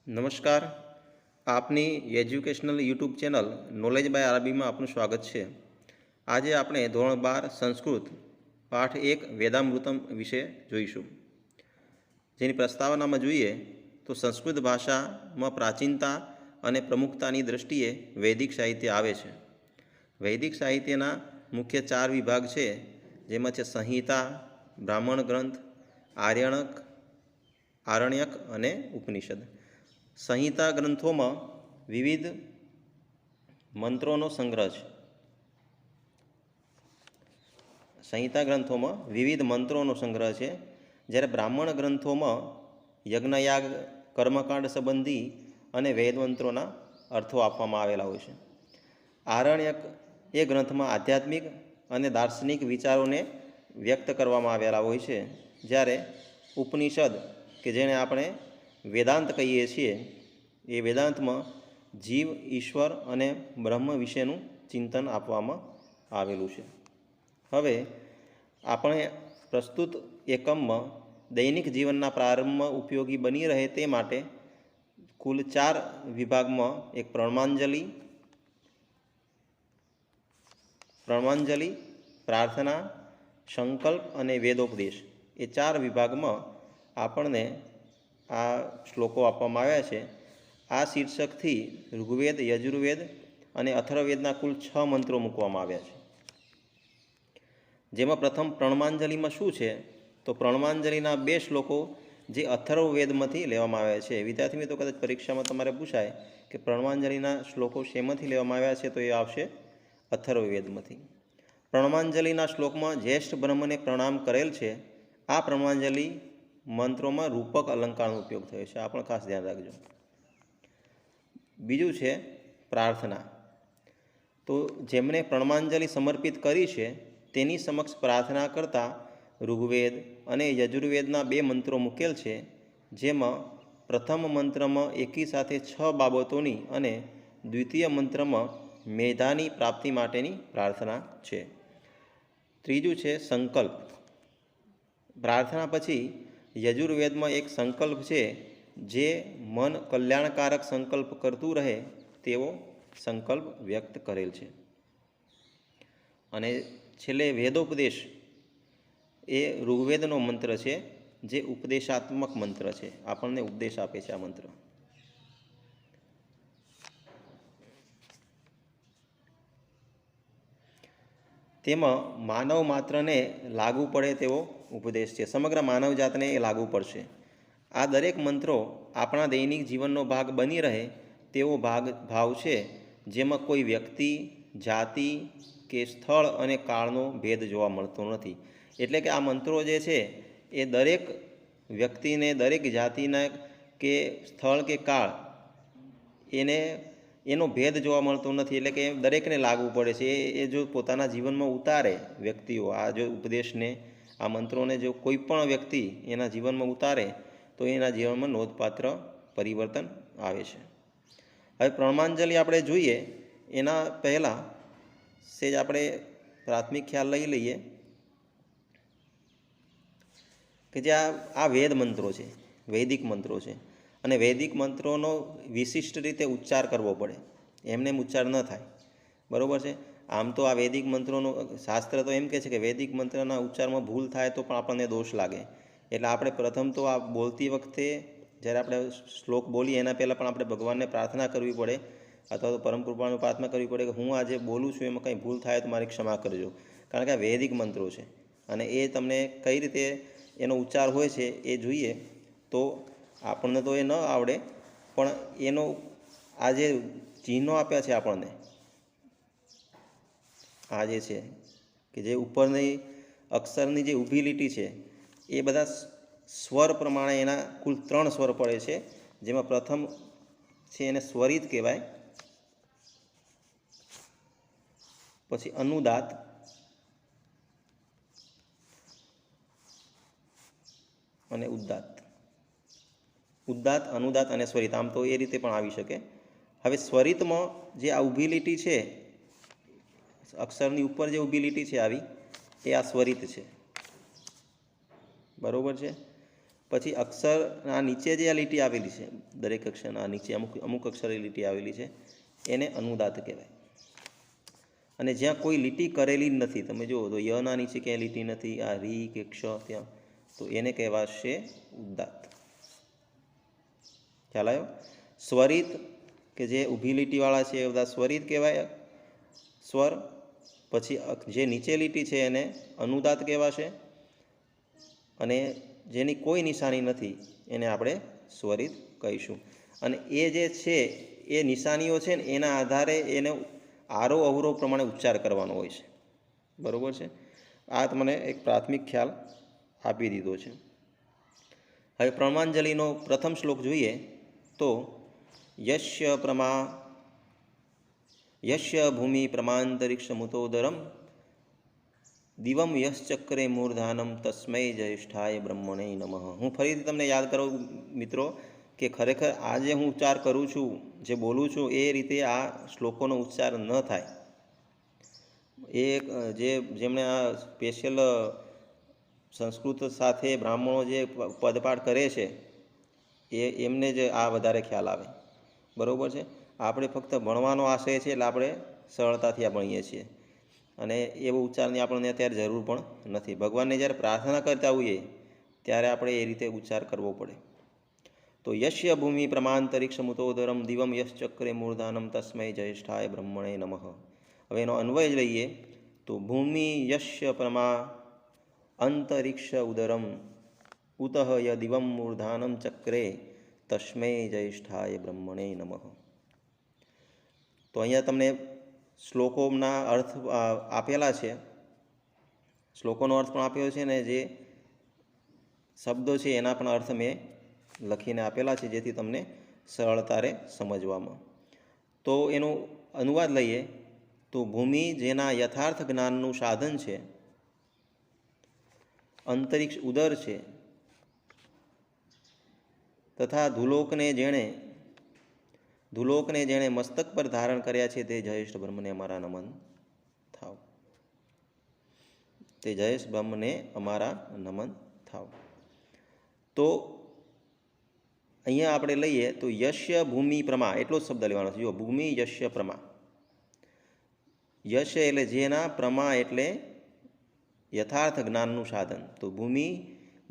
નમસ્કાર. આપની educational YouTube channel knowledge by આરબીમાં આપનું સ્વાગત છે. આજે આપણે ધોરણ 12 સંસ્કૃત પાઠ 1 વેદામૃતમ વિશે જોઈશું. જેની પ્રસ્તાવનામાં જોઈએ તો સંસ્કૃત ભાષામાં પ્રાચીનતા અને પ્રમુખતાની દૃષ્ટિએ વૈદિક સાહિત્ય આવે છે. વૈદિક સાહિત્યના મુખ્ય 4 વિભાગ છે, જેમાં છે સંહિતા, બ્રાહ્મણ ગ્રંથ, આરણ્યક અને ઉપનિષદ. સંહિતા ગ્રંથોમાં વિવિધ મંત્રોનો સંગ્રહ છે. જ્યારે બ્રાહ્મણ ગ્રંથોમાં યજ્ઞયાગ, કર્મકાંડ સંબંધી અને વેદમંત્રોના અર્થો આપવામાં આવેલા હોય છે. આરણ્યક એ ગ્રંથમાં આધ્યાત્મિક અને દાર્શનિક વિચારોને વ્યક્ત કરવામાં આવેલા હોય છે. જ્યારે ઉપનિષદ, કે જેને આપણે વેદાંત કહીએ છીએ, એ વેદાંતમાં જીવ, ઈશ્વર અને બ્રહ્મ વિશેનું ચિંતન આપવામાં આવેલું છે. હવે આપણે પ્રસ્તુત એકમમાં દૈનિક જીવનના પ્રારંભમાં ઉપયોગી બની રહે તે માટે કુલ 4 વિભાગમાં એક પ્રણવાંજલિ, પ્રાર્થના, સંકલ્પ અને વેદોપદેશ, એ 4 વિભાગમાં આપણને આ શ્લોકો આપવામાં આવ્યા છે. આ શીર્ષકથી ઋગ્વેદ, યજુર્વેદ અને અથર્વવેદના કુલ 6 મંત્રો મૂકવામાં આવ્યા છે. જેમાં પ્રથમ પ્રણવાંજલિમાં શું છે, તો પ્રણવાંજલિના 2 શ્લોકો જે અથર્વવેદમાંથી લેવામાં આવ્યા છે. વિદ્યાર્થી મિત્રો, કદાચ પરીક્ષામાં તમારે પૂછાય કે પ્રણવાંજલિના શ્લોકો શેમાંથી લેવામાં આવ્યા છે, તો એ આવશે અથર્વવેદમાંથી. પ્રણવાંજલિના શ્લોકમાં જ્યેષ્ઠ બ્રહ્મને પ્રણામ કરેલ છે. આ પ્રણવાંજલિ મંત્રોમાં રૂપક અલંકારનો ઉપયોગ થયો છે, આ પણ ખાસ ધ્યાન રાખજો. બીજું છે પ્રાર્થના. તો જેમણે પ્રણવાંજલિ સમર્પિત કરી છે તેની સમક્ષ પ્રાર્થના કરતા ઋગ્વેદ અને યજુર્વેદના 2 મંત્રો મૂકેલ છે, જેમાં પ્રથમ મંત્રમાં એકી સાથે 6 બાબતોની અને દ્વિતીય મંત્રમાં મેધાની પ્રાપ્તિ માટેની પ્રાર્થના છે. ત્રીજું છે સંકલ્પ. પ્રાર્થના પછી યજુર્વેદમાં એક સંકલ્પ છે, જે મન કલ્યાણકારક સંકલ્પ કરતું રહે તેવો સંકલ્પ વ્યક્ત કરેલ છે. અને છેલ્લે વેદોપદેશ એ ઋગ્વેદનો મંત્ર છે, જે ઉપદેશાત્મક મંત્ર છે, આપણને ઉપદેશ આપે છે આ મંત્ર. તેમાં માનવ માત્રને લાગુ પડે તેવો ઉપદેશ છે. સમગ્ર માનવ જાતને એ લાગુ પડશે. આ દરેક મંત્રો આપણા દૈનિક જીવનનો ભાગ બની રહે તેવો ભાવ છે, જેમાં કોઈ વ્યક્તિ, જાતિ કે સ્થળ અને કાળનો ભેદ જોવા મળતો નથી. એટલે કે આ મંત્રો જે છે એ દરેક વ્યક્તિને, દરેક જાતિના કે સ્થળ કે કાળ એનો ભેદ જોવા મળતો નથી. એટલે કે દરેકને લાગુ પડે છે. એ જો પોતાના જીવનમાં ઉતારે વ્યક્તિઓ, આ જો ઉપદેશને, આ મંત્રોને જો કોઈ પણ વ્યક્તિ એના જીવનમાં ઉતારે તો એના જીવનમાં નોંધપાત્ર પરિવર્તન આવે છે. હવે પ્રણવાંજલિ આપણે જોઈએ એના પહેલાં સેજ આપણે પ્રાથમિક ખ્યાલ લઈ લઈએ કે જે આ વેદ મંત્રો છે, વૈદિક મંત્રો છે, અને વૈદિક મંત્રોનો વિશિષ્ટ રીતે ઉચ્ચાર કરવો પડે, એમને એમ ઉચ્ચાર ન થાય. બરાબર છે. આમ તો આ વૈદિક મંત્રોનો શાસ્ત્ર તો એમ કહે છે કે વૈદિક મંત્રના ઉચ્ચારમાં ભૂલ થાય તો પણ આપણને દોષ લાગે. એટલે આપણે પ્રથમ તો આ બોલતી વખતે, જ્યારે આપણે શ્લોક બોલીએ એના પહેલાં પણ આપણે ભગવાનને પ્રાર્થના કરવી પડે, અથવા તો પરમ કૃપાનું પ્રાર્થના કરવી પડે કે હું આજે બોલું છું એમાં કંઈ ભૂલ થાય તો મારી ક્ષમા કરજો. કારણ કે આ વૈદિક મંત્રો છે અને એ તમને કઈ રીતે એનો ઉચ્ચાર હોય છે એ જોઈએ તો આપણને તો એ ન આવડે, પણ એનો આ જે ચિહ્નો આપ્યા છે આપણને, આ જે છે કે જે ઉપરની અક્ષરની જે ઊભી લીટી છે એ બધા સ્વર પ્રમાણે એના કુલ 3 સ્વર પડે છે. જેમાં પ્રથમ છે એને સ્વરિત કહેવાય, પછી અનુદાત, અને ઉદ્દાત. અનુદાત અને સ્વરિત, આમ તો એ રીતે પણ આવી શકે. હવે સ્વરિતમાં જે આ ઊભી લીટી છે, અક્ષરની ઉપર જે ઊભી લીટી છે આવી, એ આ સ્વરિત છે. બરાબર છે. પછી અક્ષરના નીચે જે આ લીટી આવેલી છે, દરેક અક્ષરના નીચે અમુક અક્ષરે લીટી આવેલી છે, એને અનુદાત કહેવાય. અને જ્યાં કોઈ લીટી કરેલી જ નથી, તમે જુઓ તો યના નીચે ક્યાંય લીટી નથી, આ રી કે ક્ષ ત્યાં, તો એને કહેવાશે ઉદાત્ત. ખ્યાલ આવ્યો? સ્વરિત કે જે ઊભી લીટીવાળા છે એ બધા સ્વરિત કહેવાય સ્વર. પછી જે નીચે લીટી છે એને અનુદાત કહેવાશે, અને જેની કોઈ નિશાની નથી એને આપણે સ્વરિત કહીશું. અને એ જે છે એ નિશાનીઓ છે ને એના આધારે એને આરોહ અવરોહ પ્રમાણે ઉચ્ચાર કરવાનો હોય છે. બરાબર છે? આ તમને એક પ્રાથમિક ખ્યાલ આપી દીધો છે. હવે પ્રમાંજલિનો પ્રથમ શ્લોક જોઈએ તો યશ્ય ભૂમિ પ્રમાંતરિક્ષમુતોદરમ દિવમ યશ્ચક્રે મૂર્ધાનમ તસ્મૈ જ્યેષ્ઠાય બ્રહ્મણે નમઃ. હું ફરીથી તમને યાદ કરું મિત્રો કે ખરેખર આ જે હું ઉચ્ચાર કરું છું, જે બોલું છું, એ રીતે આ શ્લોકોનો ઉચ્ચાર ન થાય. એ જેમણે આ સ્પેશિયલ સંસ્કૃત સાથે બ્રાહ્મણો જે પદપાઠ કરે છે એમને જ આ વધારે ખ્યાલ આવે. બરાબર છે? આપણે ફક્ત ભણવાનો આશય છે એટલે આપણે સરળતાથી આ ભણીએ છીએ, અને એવો ઉચ્ચારની આપણને અત્યારે જરૂર પણ નથી. ભગવાનને જ્યારે પ્રાર્થના કરતા હોઈએ ત્યારે આપણે એ રીતે ઉચ્ચાર કરવો પડે. તો યશ્ય ભૂમિ પ્રમાંતરિક્ષમુતોદરમ દિવમ યશ્ચક્રે મૂર્ધાનમ તસ્મૈ જ્યેષ્ઠાય બ્રહ્મણે નમઃ. હવે એનો અન્વય લઈએ તો ભૂમિ યશ્ય પ્રમા અંતરિક્ષ ઉદરમ ઉતઃ યદિવમ મૂર્ધાનમ ચક્રે તસ્મૈ જ્યેષ્ઠાય બ્રહ્મણે નમઃ. તો અહીંયા તમને શ્લોકોના અર્થ આપેલા છે, શ્લોકોનો અર્થ પણ આપ્યો છે, ને જે શબ્દો છે એના પણ અર્થ મેં લખીને આપેલા છે જેથી તમને સરળતા રહે સમજવામાં. તો એનો અનુવાદ લઈએ તો ભૂમિ જેના યથાર્થ જ્ઞાનનું સાધન છે, અંતરિક્ષ ઉદર છે, તથા ધુલોકને જેણે મસ્તક પર ધારણ કર્યા છે તે જયેષ્ઠ બ્રહ્મને અમારા નમન થાવ. તે જયેષ્ઠ બ્રહ્મને અમારા નમન થાવ. તો અહીંયા આપણે લઈએ તો યશ્ય ભૂમિ પ્રમા એટલો જ શબ્દ લેવાનો છે. જો ભૂમિ યશ્ય પ્રમા, યશ એટલે જેના, પ્રમા એટલે યથાર્થ જ્ઞાનનું સાધન. તો ભૂમિ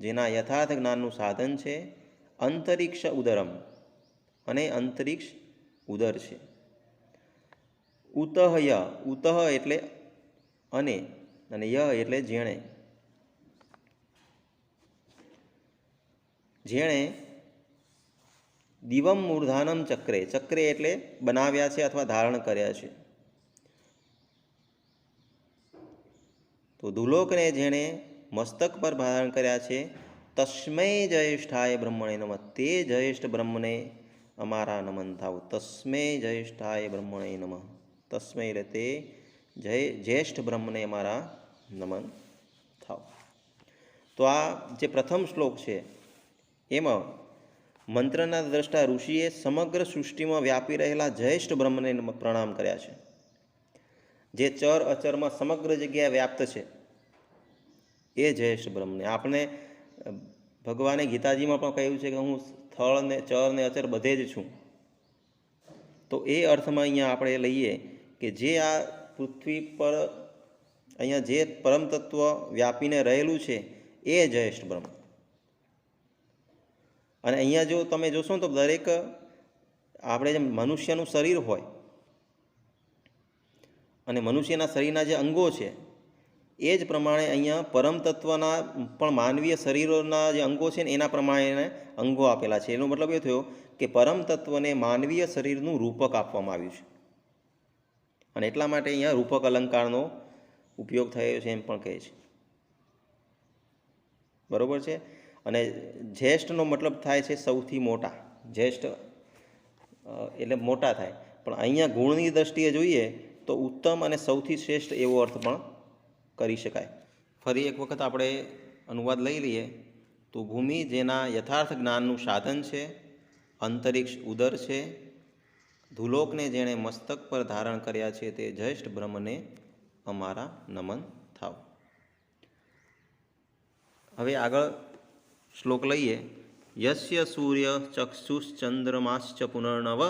જેના યથાર્થ જ્ઞાનનું સાધન છે, અંતરિક્ષ ઉદરમ અને અંતરિક્ષ ઉદર છે, ઉતઃ એટલે અને ય એટલે જેણે દિવમ મૂર્ધાનમ ચક્રે એટલે બનાવ્યા છે અથવા ધારણ કર્યા છે. તો ધુલોકને જેણે મસ્તક પર ધારણ કર્યા છે, તસ્મૈ જ્યેષ્ઠાય બ્રહ્મણે નમઃ. તે જ્યેષ્ઠ બ્રહ્મને અમારા નમન થાવ. તસ્મૈ જ્યેષ્ઠાય બ્રહ્મણે નમઃ. તસ્મૈ એટલે તે જ્યેષ્ઠ બ્રહ્મને અમારા નમન થાવ. તો આ જે પ્રથમ શ્લોક છે એમાં મંત્રના દ્રષ્ટા ઋષિએ સમગ્ર સૃષ્ટિમાં વ્યાપી રહેલા જ્યેષ્ઠ બ્રહ્મને પ્રણામ કર્યા છે. જે ચર અચરમાં સમગ્ર જગ્યાએ વ્યાપ્ત છે એ જ્યેષ્ઠ બ્રહ્મને. આપણે ભગવાને ગીતાજીમાં પણ કહ્યું છે કે હું સ્થળ ને ચર ને અચર બધે જ છું. તો એ અર્થમાં અહીંયા આપણે લઈએ કે જે આ પૃથ્વી પર અહીંયા જે પરમ તત્વ વ્યાપીને રહેલું છે એ જ્યેષ્ઠ બ્રહ્મ. અને અહીંયા જો તમે જોશો તો દરેક આપણે જેમ મનુષ્યનું શરીર હોય અને મનુષ્યના શરીરના જે અંગો છે એ જ પ્રમાણે અહીંયા પરમ તત્વના પણ માનવીય શરીરોના જે અંગો છે ને એના પ્રમાણે અંગો આપેલા છે. એનો મતલબ એ થયો કે પરમ તત્વને માનવીય શરીરનું રૂપક આપવામાં આવ્યું છે, અને એટલા માટે અહીંયા રૂપક અલંકારનો ઉપયોગ થયો છે એમ પણ કહે છે. બરાબર છે? અને જ્યેષ્ઠનો મતલબ થાય છે સૌથી મોટા. જ્યેષ્ઠ એટલે મોટા થાય, પણ અહીંયા ગુણની દ્રષ્ટિએ જોઈએ તો ઉત્તમ અને સૌથી શ્રેષ્ઠ એવો અર્થ પણ કરી શકાય. ફરી એક વખત આપણે અનુવાદ લઈ લઈએ તો ભૂમિ જેના યથાર્થ જ્ઞાનનું સાધન છે, અંતરિક્ષ ઉદર છે, ધુલોકને જેણે મસ્તક પર ધારણ કર્યા છે તે જ્યેષ્ઠ બ્રહ્મને અમારા નમન થાવ. હવે આગળ શ્લોક લઈએ. યસ્ય સૂર્ય ચક્ષુશ્ચંદ્રમાશ્ચ પુનર્નવ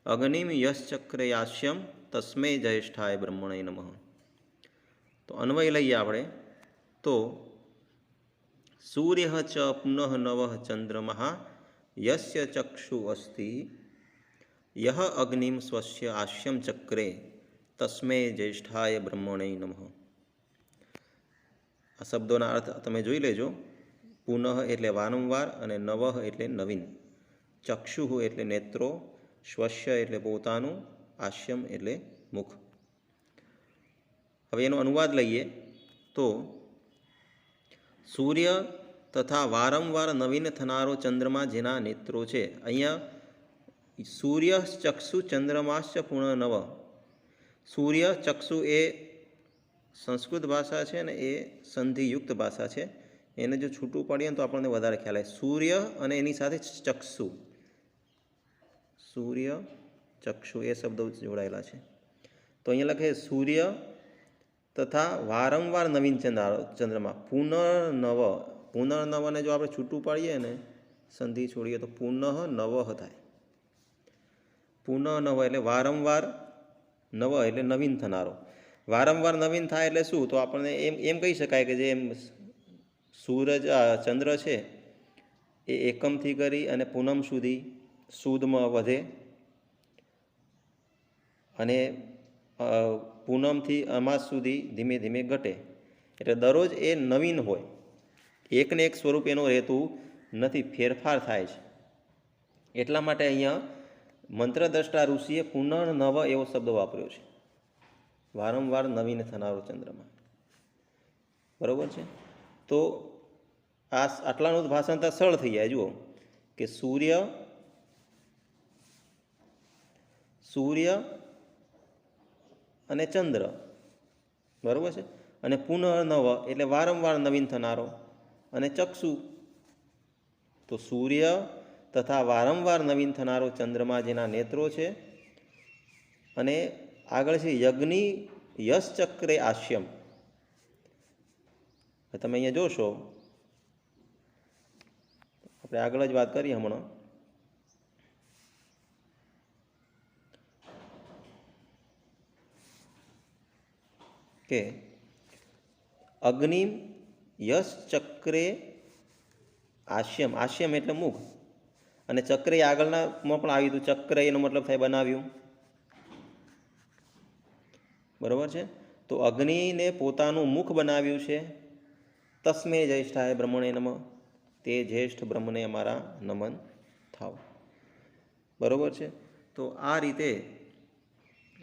અગ્નિમ યશ્ચક્રયાસ્યમ તસ્મે જ્યેષ્ઠાય બ્રહ્મણે નમઃ. તો અન્વય લઈએ આપણે. તો સૂર્ય ચ પુનઃ નવ ચંદ્રમા યસ્ય ચક્ષુ અસ્તિ યહ અગ્નિમ સ્વસ્ય આસ્યમ ચક્રે તસ્મે જ્યેષ્ઠાય બ્રહ્મણે નમઃ. આ શબ્દોના અર્થ તમે જોઈ લેજો. પુનઃ એટલે વારંવાર અને નવ એટલે નવીન. ચક્ષુ એટલે નેત્રો, સ્વસ્ય એટલે પોતાનું, આસ્યમ એટલે મુખ. હવે એનો અનુવાદ લઈએ. તો સૂર્ય તથા વારંવાર નવીન થનારો ચંદ્રમા જેના નેત્રો છે. અહીંયા સૂર્ય ચક્ષુ ચંદ્રમાશ્ચ પુનઃનવ. સૂર્ય ચક્ષુ એ સંસ્કૃત ભાષા છે ને એ સંધિયુક્ત ભાષા છે. એને જો છૂટું પાડીએ તો આપણને વધારે ખ્યાલ આવે. સૂર્ય અને એની સાથે ચક્ષુ, સૂર્ય ચક્ષુ એ શબ્દો જોડાયેલા છે. તો અહીંયા લખે સૂર્ય તથા વારંવાર નવીન ચંદ્રમા પુનર્નવ. પુનર્નવને જો આપણે છૂટું પાડીએ ને સંધિ છોડીએ તો પુનઃ નવ થાય. પુનઃનવ એટલે વારંવાર, નવ એટલે નવીન થનારો. વારંવાર નવીન થાય એટલે શું? તો આપણને એમ કહી શકાય કે જે એમ સૂરજ ચંદ્ર છે એ એકમથી કરી અને પૂનમ સુધી સુદમાં વધે અને પૂનમથી અમાસ સુધી ધીમે ધીમે ઘટે. એટલે દરરોજ એ નવીન હોય, એકને એક સ્વરૂપ એનું રહેતું નથી, ફેરફાર થાય છે. એટલા માટે અહીંયા મંત્રદ્રષ્ટા ઋષિએ પુનર્નવ એવો શબ્દ વાપર્યો છે. વારંવાર નવીન થનારો ચંદ્રમાં. બરાબર છે. તો આટલાનું ભાષાંતર સરળ થઈ જાય. જુઓ કે સૂર્ય અને ચંદ્ર, બરાબર છે. અને પુનર્નવ એટલે વારંવાર નવીન થનારો. અને ચક્ષુ, તો સૂર્ય તથા વારંવાર નવીન થનારો ચંદ્રમા જેના નેત્રો છે. અને આગળ છે યજ્ઞ યશ ચક્રે આસ્યમ. તમે અહીંયા જોશો, આપણે આગળ જ વાત કરીએ હમણાં કે અગ્નિમ યશ ચક્રે આસ્યમ. આસ્યમ એટલે મુખ. અને ચક્રે આગળનામાં પણ આવ્યું હતું. ચક્ર એનો મતલબ થાય બનાવ્યું. બરાબર છે. તો અગ્નિને પોતાનું મુખ બનાવ્યું છે. તસ્મે જ્યેષ્ઠાય બ્રહ્મણે નમઃ. તે જ્યેષ્ઠ બ્રહ્મને અમારા નમન થાવ. બરાબર છે. તો આ રીતે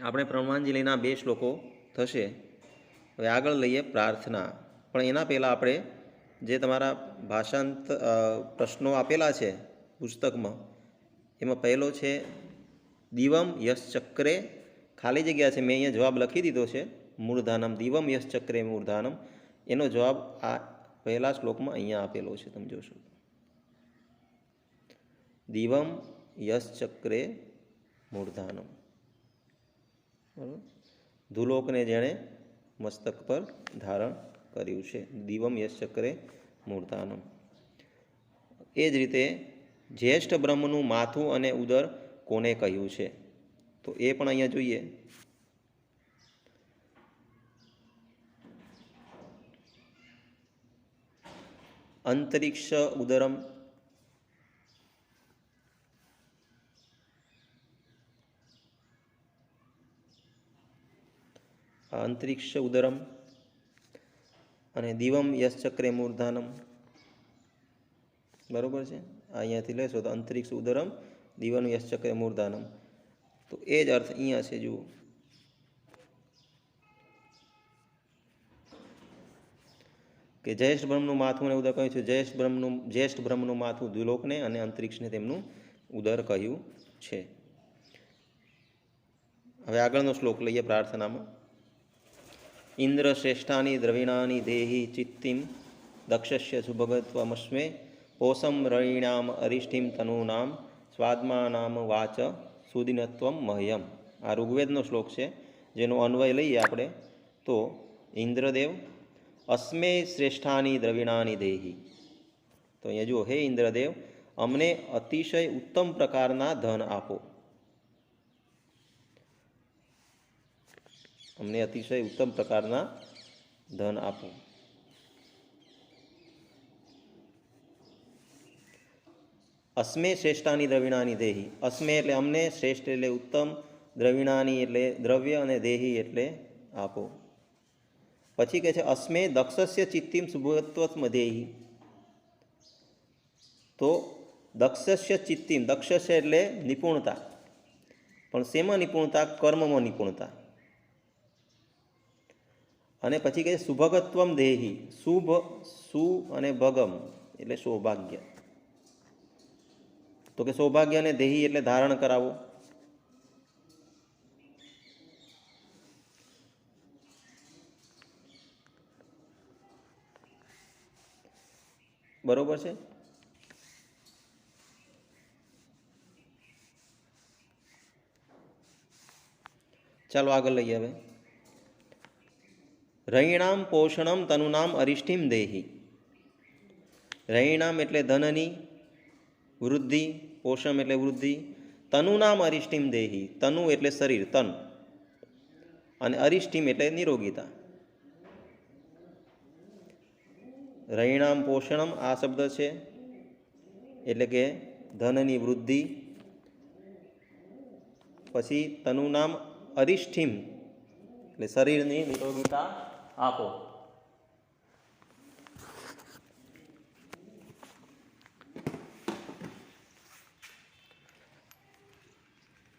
આપણે પ્રણવાંજલિના 2 શ્લોકો થશે. હવે આગળ લઈએ પ્રાર્થના. પણ એના પહેલાં આપણે જે તમારા ભાષાંત પ્રશ્નો આપેલા છે પુસ્તકમાં, એમાં પહેલો છે દિવમ યશ ચક્રે, ખાલી જગ્યા છે, મેં અહીંયા જવાબ લખી દીધો છે મૂર્ધાનમ. દિવમ યશ ચક્રે મૂર્ધાનમ, એનો જવાબ આ પહેલા શ્લોકમાં અહીંયા આપેલો છે, તમે જોશો. દિવમ યશ ચક્રે મૂર્ધાનમ. બરાબર. ધુલોકને જેણે મસ્તક પર ધારણ કર્યું છે. દિવમ યશ ચક્રે મૂર્ધાનમ. એ જ રીતે જ્યેષ્ઠ બ્રહ્મનું માથું અને ઉદર કોને કહ્યું છે? તો એ પણ અહીંયા જોઈએ. અંતરિક્ષ ઉદરમ, અંતરિક્ષ ઉદરમ અને દિવમ યશ ચક્રે મૂર્ધાનમ. બરાબર છે. અહીંયાથી લેશો તો અંતરિક્ષ ઉદરમ દિવમ યશ ચક્રે મૂર્ધાનમ. તો એ જ અર્થ અહીંયા છે. જુઓ કે જ્યેષ્ઠ બ્રહ્મનું માથું અને ઉદર કહ્યું છે. જ્યેષ્ઠ બ્રહ્મનું માથું દ્યુલોકને અને અંતરિક્ષને તેમનું ઉદર કહ્યું છે. હવે આગળનો શ્લોક લઈએ પ્રાર્થનામાં. ઇન્દ્ર શ્રેષ્ઠાની દ્રવિણાની દેહી ચિત્તિમ દક્ષસ્ય સુભગત્વમસ્મે પોષમ રણીણામ અરિષ્ઠિમ તનૂનામ સ્વાત્માનામ વાચ સુદિનત્વમ મહ્યમ. આ ઋગ્વેદનો શ્લોક છે, જેનો અન્વય લઈએ આપણે. તો ઇન્દ્રદેવ અસ્મે શ્રેષ્ઠાની દ્રવિણાની દેહી, તો અહીંયા જુઓ, હે ઇન્દ્રદેવ, અમને અતિશય ઉત્તમ પ્રકારના ધન આપો. અમને અતિશય ઉત્તમ પ્રકારના ધન આપો. અસ્મે શ્રેષ્ઠાની દ્રવિણાની દેહી. અસ્મે એટલે અમને, શ્રેષ્ઠ એટલે ઉત્તમ, દ્રવિણાની એટલે દ્રવ્ય, અને દેહી એટલે આપો. પછી કહે છે અસ્મે દક્ષસ્ય ચિત્તિમ શુભત્વમ દેહી. તો દક્ષસ્ય ચિત્તિમ, દક્ષસ્ય એટલે નિપુણતા, પણ શેમાં નિપુણતા? કર્મમાં નિપુણતા. અને પછી કહે શુભગત્વમ દેહી. શુભ, સુ અને ભગમ એટલે સૌભાગ્ય. તો કે સૌભાગ્ય અને દેહી એટલે ધારણ કરાવો. બરોબર છે. ચાલો આગળ લઈએ હવે. રયિણામ પોષણમ તનુનામ અરિષ્ટિમ દેહી. રયિણામ એટલે ધનની વૃદ્ધિ, પોષમ એટલે વૃદ્ધિ, તનુનામ અરિષ્ટિમ દેહી. તનુ એટલે શરીર, તન, અને અરિષ્ટિમ એટલે નિરોગીતા. રયિણામ પોષણમ આ શબ્દ છે, એટલે કે ધનની વૃદ્ધિ. પછી તનુનામ અરિષ્ટિમ એટલે શરીરની નિરોગીતા આપો.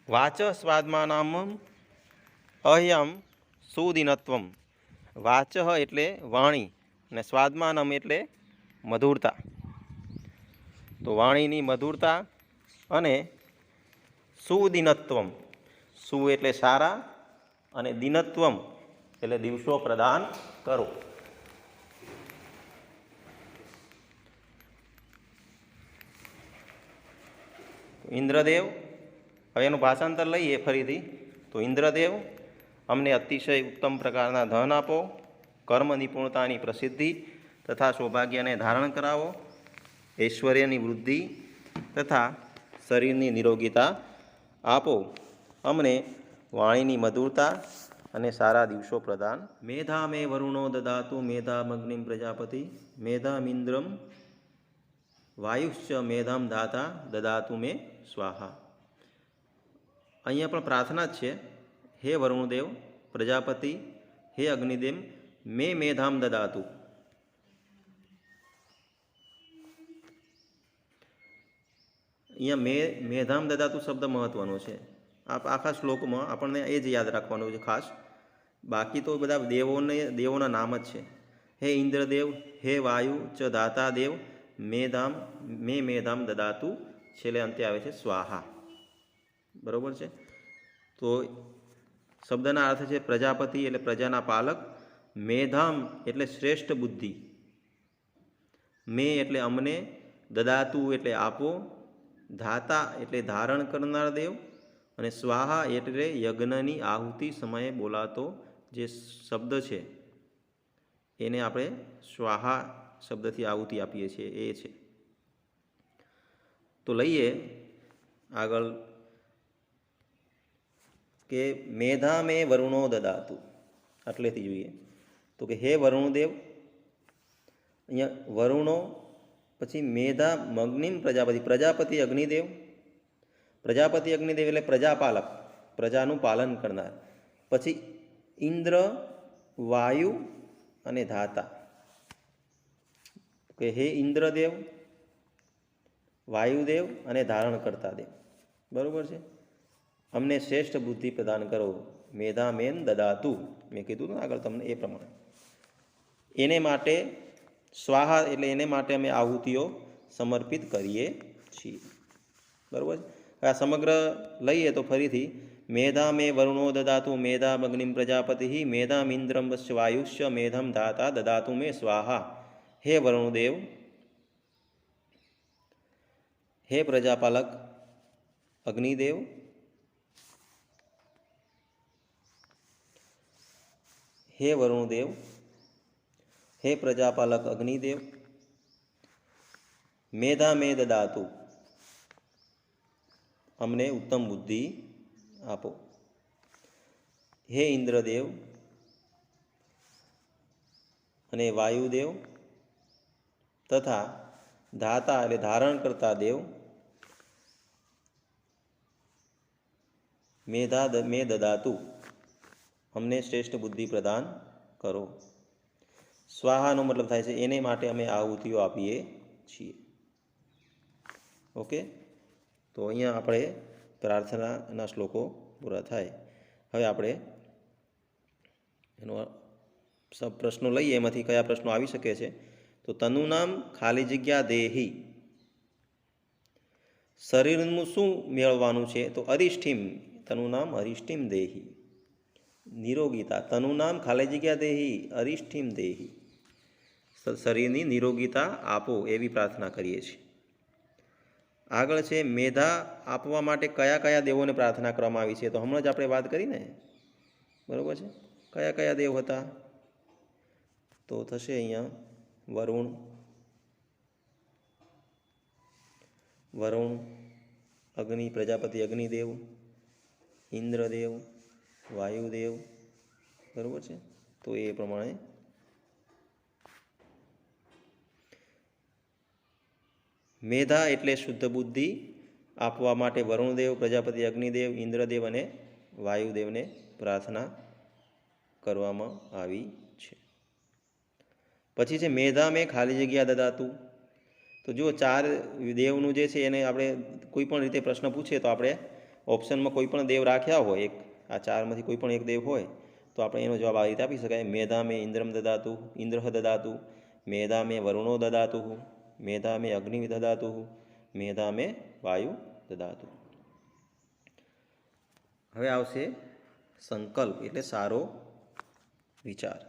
વાચ સ્વાત્માનામ અહ્યમ સુદિનત્વમ. વાચ એટલે વાણી, અને સ્વાત્માનમ એટલે મધુરતા. તો વાણીની મધુરતા અને સુદિનત્વમ. સુ એટલે સારા, અને દિનત્વમ એટલે દિવસો પ્રદાન કરો. ઇન્દ્રદેવ, હવે એનું ભાષાંતર લઈએ ફરીથી. તો ઇન્દ્રદેવ, અમને અતિશય ઉત્તમ પ્રકારના ધન આપો, કર્મ નિપુણતાની પ્રસિદ્ધિ તથા સૌભાગ્યને ધારણ કરાવો, ઐશ્વર્યની વૃદ્ધિ તથા શરીરની નિરોગીતા આપો, અમને વાણીની મધુરતા અને સારા દિવસો પ્રદાન. મેધા મે વરુણો દદાતુ મેધામગ્નિમ પ્રજાપતિ મેધામિન્દ્રમ વાયુશ્ચ મેધામ દાતા દદાતુ મે સ્વાહા. અહીંયા પણ પ્રાર્થના જ છે. હે વરુણદેવ, પ્રજાપતિ, હે અગ્નિદેવ, મેધામ દદાતુ. અહીંયા મેધામ દદાતુ શબ્દ મહત્વનો છે. આખા શ્લોકમાં આપણને એ જ યાદ રાખવાનું છે ખાસ. બાકી તો બધા દેવોના નામ જ છે. હે ઇન્દ્રદેવ, હે વાયુ ચ દાતા દેવ, મેધામ દદાતુ, છેલ્લે અંતે આવે છે સ્વાહા. બરોબર છે. તો શબ્દના અર્થ છે પ્રજાપતિ એટલે પ્રજાના પાલક, મેધામ એટલે શ્રેષ્ઠ બુદ્ધિ, મે એટલે અમને, દદાતુ એટલે આપો, ધાતા એટલે ધારણ કરનાર દેવ, અને સ્વાહા એટલે યજ્ઞની આહુતિ સમયે બોલાતો જે શબ્દ છે એને આપણે સ્વાહા શબ્દથી આહુતિ આપીએ છીએ, એ છે. તો લઈએ આગળ કે મેધા મે વરુણો દદાતુ, આટલેથી જોઈએ. તો કે હે વરુણદેવ, અહીંયા વરુણો, પછી મેધા મગ્નિમ પ્રજાપતિ, પ્રજાપતિ અગ્નિદેવ. પ્રજાપતિ અગ્નિદેવ એટલે પ્રજાપાલક, પ્રજાનું પાલન કરનાર. પછી ઇન્દ્ર, વાયુ અને ધાતા. કે હે ઇન્દ્રદેવ, વાયુદેવ અને ધારણ કરતા દેવ. બરોબર છે. અમને શ્રેષ્ઠ બુદ્ધિ પ્રદાન કરો, મેધા મેન દદાતુ. મેં કીધું ને આગળ તમને એ પ્રમાણે. એને માટે સ્વાહા એટલે એને માટે અમે આહુતિઓ સમર્પિત કરીએ છીએ. બરાબર. આ સમગ્ર લઈએ તો ફરીથી મેધા મે વરુણો દદાતુ મેધામગ્નિમ પ્રજાપતિ મેધામિન્દ્રમ વસ્ય વાયુષ્ય મેધમ ધાતા દદાતુ મે સ્વાહા. હે વરુણદેવ, હે પ્રજાપાલક અગ્નિદેવ, હે વરુણદેવ, હે પ્રજાપાલક અગ્નિદેવ, મેધા મે દદાતુ, અમને ઉત્તમ બુદ્ધિ આપો. હે ઇન્દ્રદેવ અને વાયુદેવ તથા ધાતા એટલે ધારણ કરતા દેવ, મે દદાતુ, અમને શ્રેષ્ઠ બુદ્ધિ પ્રદાન કરો. સ્વાહાનો મતલબ થાય છે એને માટે અમે આહુતિઓ આપીએ છીએ. ઓકે, તો અહીંયા આપણે પ્રાર્થનાના શ્લોકો પૂરા થાય. હવે આપણે એનો પ્રશ્નો લઈએ, એમાંથી કયા પ્રશ્નો આવી શકે છે. તો તનું નામ ખાલી જગ્યા દેહી, શરીરનું શું મેળવવાનું છે? તો અરિષ્ઠિમ, તનું નામ અરિષ્ઠિમ દેહી. નિરોગીતા, તનું નામ ખાલી જગ્યા દેહી અરિષ્ઠિમ દેહી, શરીરની નિરોગીતા આપો એવી પ્રાર્થના કરીએ છીએ. આગળ છે મેધા આપવા માટે કયા કયા દેવોને પ્રાર્થના કરવામાં આવી છે? તો હમણાં જ આપણે વાત કરીને, બરાબર છે. કયા કયા દેવ હતા? તો થશે અહીંયા વરુણ, અગ્નિ, પ્રજાપતિ અગ્નિદેવ, ઇન્દ્રદેવ, વાયુદેવ, બરાબર છે. તો એ પ્રમાણે મેધા એટલે શુદ્ધ બુદ્ધિ આપવા માટે વરુણદેવ, પ્રજાપતિ અગ્નિદેવ, ઇન્દ્રદેવ અને વાયુદેવને પ્રાર્થના કરવામાં આવી છે. પછી છે મેધા મેં ખાલી જગ્યા દદાતું. તો જો ચાર દેવનું જે છે એને આપણે કોઈ પણ રીતે પ્રશ્ન પૂછીએ તો આપણે ઓપ્શનમાં કોઈ પણ દેવ રાખ્યા હોય, એક આ ચારમાંથી કોઈ પણ એક દેવ હોય તો આપણે એનો જવાબ આ રીતે આપી શકાય. મેધા મેં ઇન્દ્રમ દદાતુ, ઇન્દ્ર દદાતુ, મેધા મેં વરુણો દદાતુ, મેધા મેં અગ્નિ દદાતુ, મેધા મેં વાયુ દદાતુ. હવે આવશે સંકલ્પ એટલે સારો વિચાર.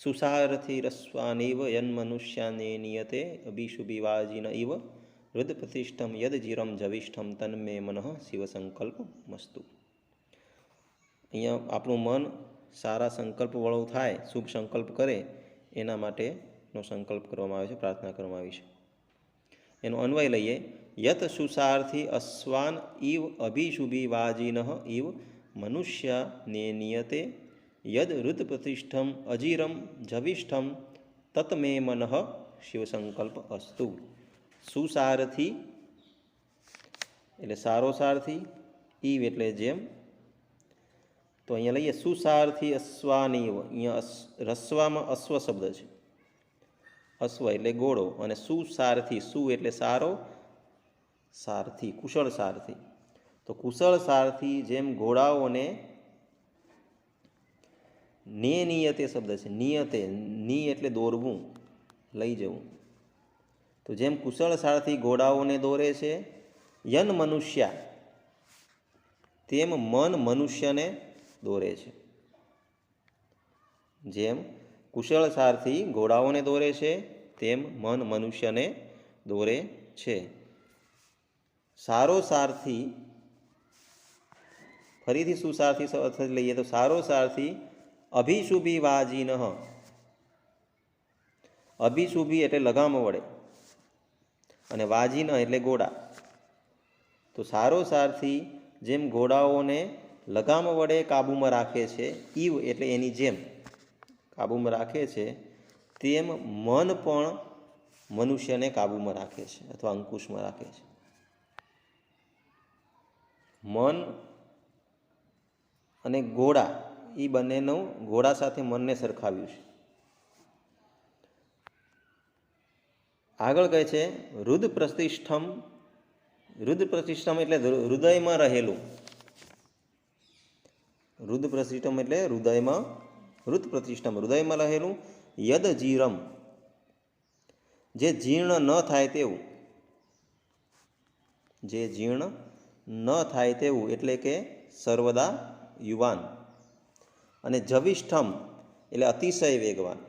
સુસારથી રસ્વાનિવ યન્મનુષ્યાને નિયતે અભિશુભિવાજીન ઇવ હૃદ પ્રતિષ્ઠમ યદ જીરમ જવિષ્ઠમ તન્મે મનઃ શિવ સંકલ્પ મસ્તુ. અહીંયા આપણું મન સારા સંકલ્પવાળું થાય, શુભ સંકલ્પ કરે એના માટેનો સંકલ્પ કરવામાં આવે છે, પ્રાર્થના કરવામાં આવી છે. એનો અન્વય લઈએ. યત સુસારથી અશ્વાન ઇવ અભિશુભિવાજીન ઇવ મનુષ્યાને નિયતે યદ હૃદ પ્રતિષ્ઠમ અજીરમ જવિષ્ઠમ તત મે મનઃ શિવ સંકલ્પ અસ્તુ. સુસારથી એટલે સારો સારથી, ઈવ એટલે જેમ. તો અહીંયા લઈએ સુસારથી અશ્વાનીવ. અહીંયા રસ્વામાં અશ્વ શબ્દ છે, અશ્વ એટલે ઘોડો, અને સુસારથી, સુ એટલે સારો, સારથી કુશળ સારથી. તો કુશળ સારથી જેમ ઘોડાઓને નિયતે શબ્દ છે, નિયતે, ની એટલે દોરવું, લઈ જવું. તો જેમ કુશળ સારથી ઘોડાઓને દોરે છે, યન મનુષ્યા તેમ મન મનુષ્યને દોરે છે. જેમ કુશળ સારથી ઘોડાઓને દોરે છે તેમ મન મનુષ્યને દોરે છે. સારો સારથી, ફરીથી સુસારથી અર્થ લઈએ તો સારો સારથી અભિશુભિવાજીન, અભિશુભી એટલે લગામ વડે, અને વાજીન એટલે ઘોડા. તો સારો સારથી જેમ ઘોડાઓને લગામ વડે કાબૂમાં રાખે છે, ઈવ એટલે એની જેમ કાબૂમાં રાખે છે, તેમ મન પણ મનુષ્યને કાબૂમાં રાખે છે અથવા અંકુશમાં રાખે છે. મન અને ઘોડા એ બંનેનું, ઘોડા સાથે મનને સરખાવ્યું છે. આગળ કહે છે હૃદ પ્રતિષ્ઠમ. હૃદ પ્રતિષ્ઠમ એટલે હૃદયમાં રહેલું. હૃદ પ્રતિષ્ઠમ એટલે હૃદયમાં, હૃદ પ્રતિષ્ઠમ હૃદયમાં રહેલું. યદ જીરમ જે જીર્ણ ન થાય તેવું, જે જીર્ણ ન થાય તેવું એટલે કે સર્વદા યુવાન. અને જવિષ્ઠમ એટલે અતિશય વેગવાન.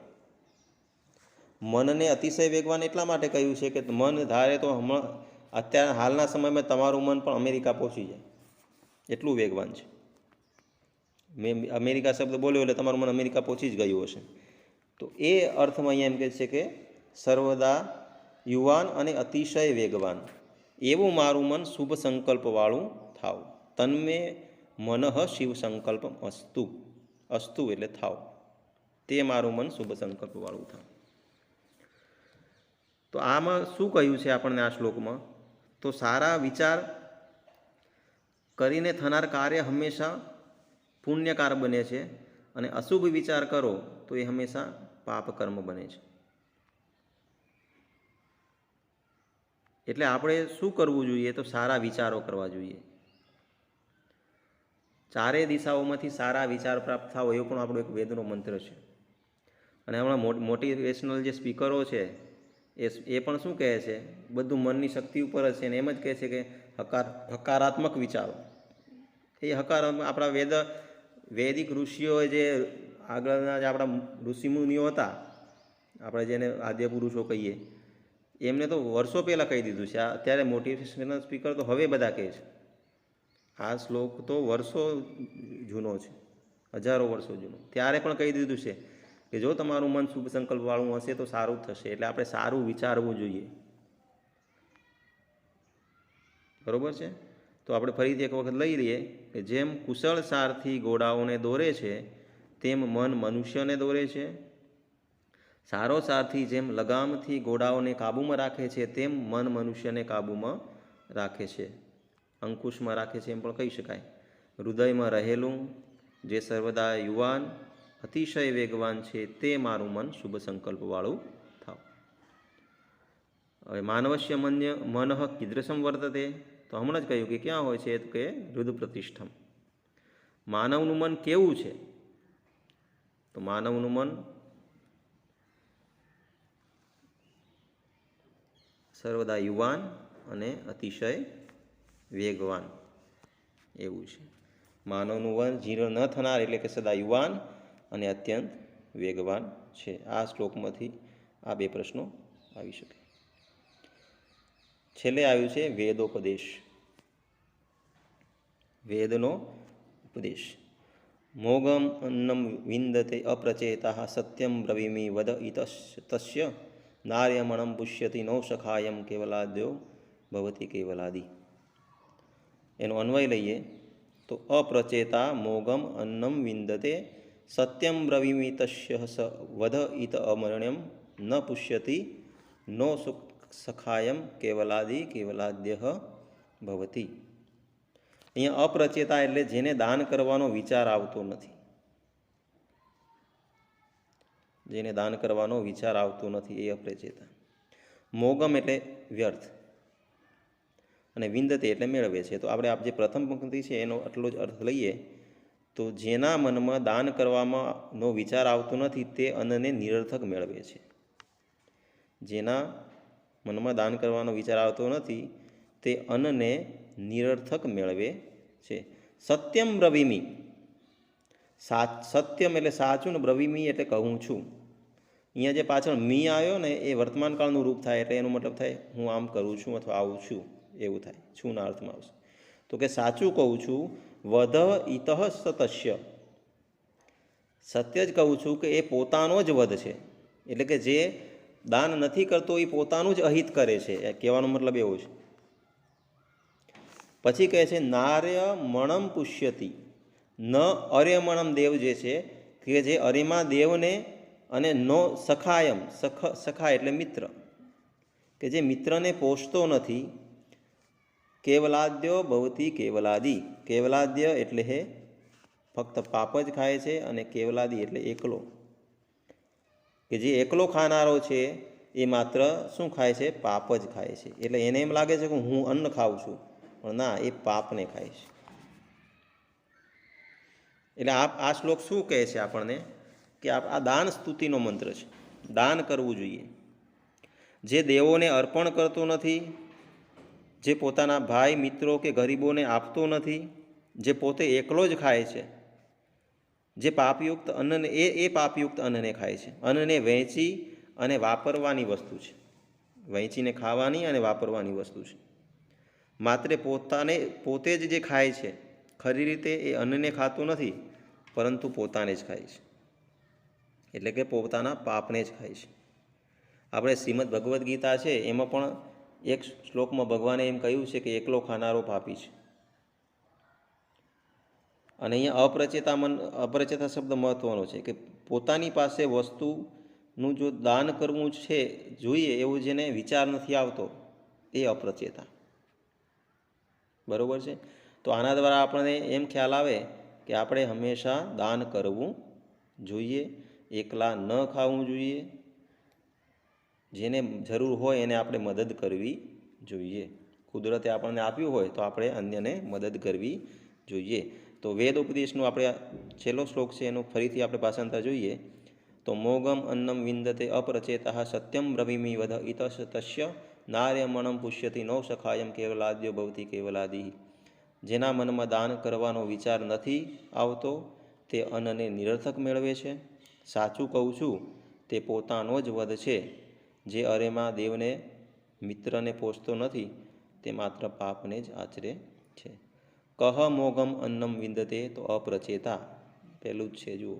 મનને અતિશય વેગવાન એટલા માટે કહ્યું છે કે મન ધારે તો હમણાં અત્યારે હાલના સમયમાં તમારું મન પણ અમેરિકા પહોંચી જાય, એટલું વેગવાન છે. મેં અમેરિકા શબ્દ બોલ્યો એટલે તમારું મન અમેરિકા પહોંચી જ ગયું હશે. તો એ અર્થમાં અહીંયા એમ કહે છે કે સર્વદા યુવાન અને અતિશય વેગવાન એવું મારું મન શુભ સંકલ્પવાળું થાવ. તન્મે મનઃ શિવ સંકલ્પ અસ્તુ. અસ્તુ એટલે થાવ. તે મારું મન શુભ સંકલ્પવાળું થાવ. તો આમાં શું કહ્યું છે આપણને આ શ્લોકમાં? તો સારા વિચાર કરીને થનાર કાર્ય હંમેશા પુણ્યકાર બને છે, અને અશુભ વિચાર કરો તો એ હંમેશા પાપ કર્મ બને છે. એટલે આપણે શું કરવું જોઈએ? તો સારા વિચારો કરવા જોઈએ. ચારે દિશાઓમાંથી સારા વિચાર પ્રાપ્ત થાવ એવો પણ આપણો એક વેદનો મંત્ર છે. અને હમણાં મોટિવેશનલ જે સ્પીકરો છે એ પણ શું કહે છે? બધું મનની શક્તિ ઉપર જ છે, અને એમ જ કહે છે કે હકારાત્મક વિચારો. એ હકારાત્મક આપણા વૈદિક ઋષિઓએ જે આગળના જે આપણા ઋષિમુનિઓ હતા, આપણે જેને આદ્ય પુરુષો કહીએ, એમને તો વર્ષો પહેલાં કહી દીધું છે. અત્યારે મોટિવેશનલ સ્પીકર તો હવે બધા કહે છે. આ શ્લોક તો વર્ષો જૂનો છે, હજારો વર્ષો જૂનો. ત્યારે પણ કહી દીધું છે કે જો તમારું મન શુભ સંકલ્પવાળું હશે તો સારું થશે. એટલે આપણે સારું વિચારવું જોઈએ. બરાબર છે? તો આપણે ફરીથી એક વખત લઈ લઈએ કે જેમ કુશળ સારથી ઘોડાઓને દોરે છે તેમ મન મનુષ્યને દોરે છે. સારો સારથી જેમ લગામથી ઘોડાઓને કાબૂમાં રાખે છે તેમ મન મનુષ્યને કાબૂમાં રાખે છે, અંકુશમાં રાખે છે એમ પણ કહી શકાય. હૃદયમાં રહેલું જે સર્વદા યુવાન અતિશય વેગવાન છે તે મારું મન શુભ સંકલ્પવાળું થાવ. હવે માનવસ્ય મનઃ કીદૃશમ વર્તતે, તો હમણાં જ કહ્યું કે ક્યાં હોય છે? તો કે હૃદય પ્રતિષ્ઠમ. માનવનું મન કેવું છે? તો માનવનું મન સર્વદા યુવાન અને અતિશય વેગવાન એવું છે. માનવનું મન જીર્ણ ન થનાર એટલે કે સદા યુવાન અને અત્યંત વેગવાન છે. આ શ્લોકમાંથી આ બે પ્રશ્નો આવી શકે. છેલ્લે આવ્યું છે વેદોપદેશ. વેદનો ઉપદેશ. મોગમ અન્નમ વિંદતે અપ્રચેતા સત્યમ બ્રવીમી વદ ઇતસ્ય નાર્યમણમ પુષ્યતિ નો સખાયમ કેવલાદ્યો ભવતી કેવલાદી. એનો અન્વય લઈએ તો અપ્રચેતા મોગમ અન્નમ વિંદતે સત્યમ બ્રવીમી તસ્ય વદ ઇત અમરણ્યમ ન પુષ્યતિ નો સખાયમ કેવલાદી કેવલાદ્ય ભવતી. અહીંયા અપ્રચેતા એટલે જેને દાન કરવાનો વિચાર આવતો નથી. જેને દાન કરવાનો વિચાર આવતો નથી એ અપ્રચેતા. મોગમ એટલે વ્યર્થ, અને વિંદતે એટલે મેળવે છે. તો આપણે જે પ્રથમ પંક્તિ છે એનો આટલો જ અર્થ લઈએ તો જેના મનમાં દાન કરવાનો વિચાર આવતો નથી તે અન્નને નિરર્થક મેળવે છે. જેના મનમાં દાન કરવાનો વિચાર આવતો નથી તે અન્નને નિરર્થક મેળવે છે. સત્યમ બ્રવીમી, સત્યમ એટલે સાચું, ને બ્રવીમી એટલે કહું છું. અહીંયા જે પાછળ મી આવ્યો ને એ વર્તમાન કાળનું રૂપ થાય, એટલે એનો મતલબ થાય હું આમ કરું છું અથવા આવું છું, એવું થાય. છુંના અર્થમાં આવશે. તો કે સાચું કહું છું. વધ ઇતઃ સતસ્ય, સત્ય જ કહું છું કે એ પોતાનો જ વધ છે. એટલે કે જે દાન નથી કરતો એ પોતાનું જ અહિત કરે છે, કહેવાનો મતલબ એવો છે. પછી કહે છે નાર્ય મણમ પુષ્યતિ, ન અર્યમણમ દેવ જે છે કે જે અરિમા દેવને, અને નો સખાયમ, સખા એટલે મિત્ર, કે જે મિત્રને પોષતો નથી. કેવલાદ્યો ભવતી કેવલાદી, કેવલાદ્ય એટલે હે ફક્ત પાપ જ ખાય છે, અને કેવલાદી એટલે એકલો, કે જે એકલો ખાનારો છે એ માત્ર શું ખાય છે? પાપ જ ખાય છે. એટલે એને એમ લાગે છે કે હું અન્ન ખાઉં છું, પણ ના, એ પાપને ખાય છે. એટલે આ શ્લોક શું કહે છે આપણને? કે આ દાન સ્તુતિનો મંત્ર છે. દાન કરવું જોઈએ. જે દેવોને અર્પણ કરતો નથી, જે પોતાના ભાઈ મિત્રો કે ગરીબોને આપતો નથી, જે પોતે એકલો જ ખાય છે, જે પાપયુક્ત અન્નને એ પાપયુક્ત અન્નને ખાય છે. અન્નને વહેંચી અને વાપરવાની વસ્તુ છે. વહેંચીને ખાવાની અને વાપરવાની વસ્તુ છે. માત્ર પોતે જ જે ખાય છે, ખરી રીતે એ અન્નને ખાતું નથી, પરંતુ પોતાને જ ખાય છે. એટલે કે પોતાના પાપને જ ખાય છે. આપણે શ્રીમદ ભગવદ્ ગીતા છે એમાં પણ એક શ્લોકમાં ભગવાને એમ કહ્યું છે કે એકલો ખાનારો પાપી છે. અને અહીંયા અપ્રચેતા શબ્દ મહત્વનો છે કે પોતાની પાસે વસ્તુનું જો દાન કરવું છે જોઈએ એવું જેને વિચાર નથી આવતો એ અપ્રચેતા. બરાબર છે. તો આના દ્વારા આપણને એમ ખ્યાલ આવે કે આપણે હંમેશા દાન કરવું જોઈએ, એકલા ન ખાવું જોઈએ, જેને જરૂર હોય એને આપણે મદદ કરવી જોઈએ. કુદરતે આપણને આપ્યું હોય તો આપણે અન્યને મદદ કરવી જોઈએ. તો વેદ ઉપદેશનો આપણે છેલ્લો શ્લોક છે એનું ફરીથી આપણે ભાષાંતર જોઈએ તો મોગમ અન્નમ વિંદતે અપ્રચેતા સત્યમ બ્રવીમી વધ ઇતસ તસ્ય નાર્યમણમ પુષ્યતિ નૌ સખાયમ કેવલાદ્યો ભવતી કેવલાદિ. જેના મનમાં દાન કરવાનો વિચાર નથી આવતો તે અન્નને નિરર્થક મેળવે છે. સાચું કહું છું તે પોતાનો જ વધ છે. જે અરેમાં દેવને મિત્રને પોષતો નથી તે માત્ર પાપને જ આચરે છે. કહ મોગમ અન્નમ વિંદતે તો અપ્રચેતા પહેલું જ છે. જુઓ,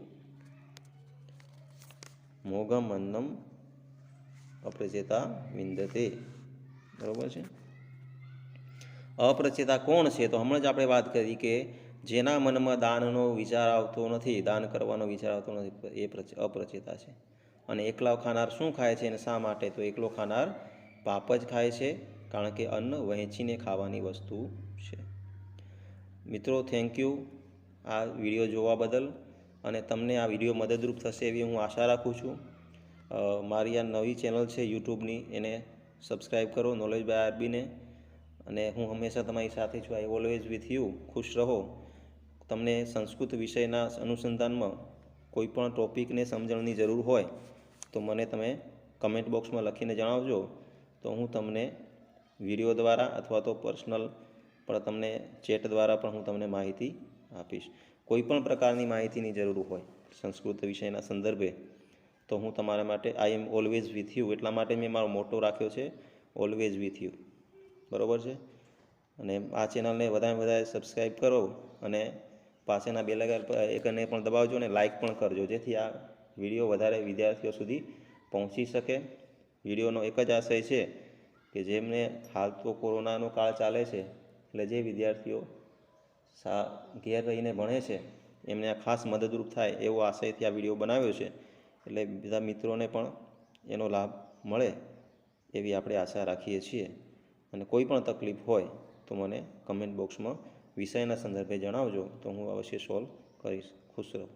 મોગમ અન્નમ અપ્રચેતા વિંદતે. બરાબર છે. અપ્રચેતા કોણ છે? તો હમણાં જ આપણે વાત કરી કે જેના મનમાં દાનનો વિચાર આવતો નથી, દાન કરવાનો વિચાર આવતો નથી, એ અપ્રચેતા છે. અને એકલા ખાનાર શું ખાય છે અને શા માટે? તો એકલો ખાનાર પાપ જ ખાય છે, કારણ કે અન્ન વહેંચીને ખાવાની વસ્તુ છે. મિત્રો, થેન્ક યુ આ વિડીયો જોવા બદલ. અને તમને આ વિડીયો મદદરૂપ થશે એવી હું આશા રાખું છું. મારી આ નવી ચેનલ છે યુટ્યુબની, એને સબસ્ક્રાઈબ કરો, નોલેજ બાય આરબીને. અને હું હંમેશા તમારી સાથે છું. I always with you. ખુશ રહો. તમને સંસ્કૃત વિષયના અનુસંધાનમાં કોઈ પણ ટૉપિકને સમજણની જરૂર હોય તો મને તમે કમેન્ટ બોક્સમાં લખીને જણાવજો. તો હું તમને વિડીયો દ્વારા અથવા તો પર્સનલ પણ તમને ચેટ દ્વારા પણ હું તમને માહિતી આપીશ. કોઈ પણ પ્રકારની માહિતીની જરૂર હોય સંસ્કૃત વિષયના સંદર્ભે તો હું તમારા માટે આઈ એમ ઓલવેઝ વિથ યુ. એટલા માટે મેં મારો મોટો રાખ્યો છે, ઓલવેઝ વિથ યુ. બરાબર છે. અને આ ચેનલને વધારે વધારે સબસ્ક્રાઈબ કરો અને પાસેના બેલ આઇકનને પણ દબાવજો અને લાઇક પણ કરજો, જેથી આ વિડીયો વધારે વિદ્યાર્થીઓ સુધી પહોંચી શકે. વિડીયોનો એક જ આશય છે કે જેમને હાલ તો કોરોનાનો કાળ ચાલે છે એટલે જે વિદ્યાર્થીઓ ઘેર રહીને ભણે છે એમને આ ખાસ મદદરૂપ થાય એવો આશયથી આ વિડીયો બનાવ્યો છે. એટલે બધા મિત્રોને પણ એનો લાભ મળે એવી આપણે આશા રાખીએ છીએ. અને કોઈ પણ તકલીફ હોય તો મને કમેન્ટ બોક્સમાં વિષયના સંદર્ભે જણાવજો, તો હું અવશ્ય સોલ્વ કરીશ. ખુશ રહો.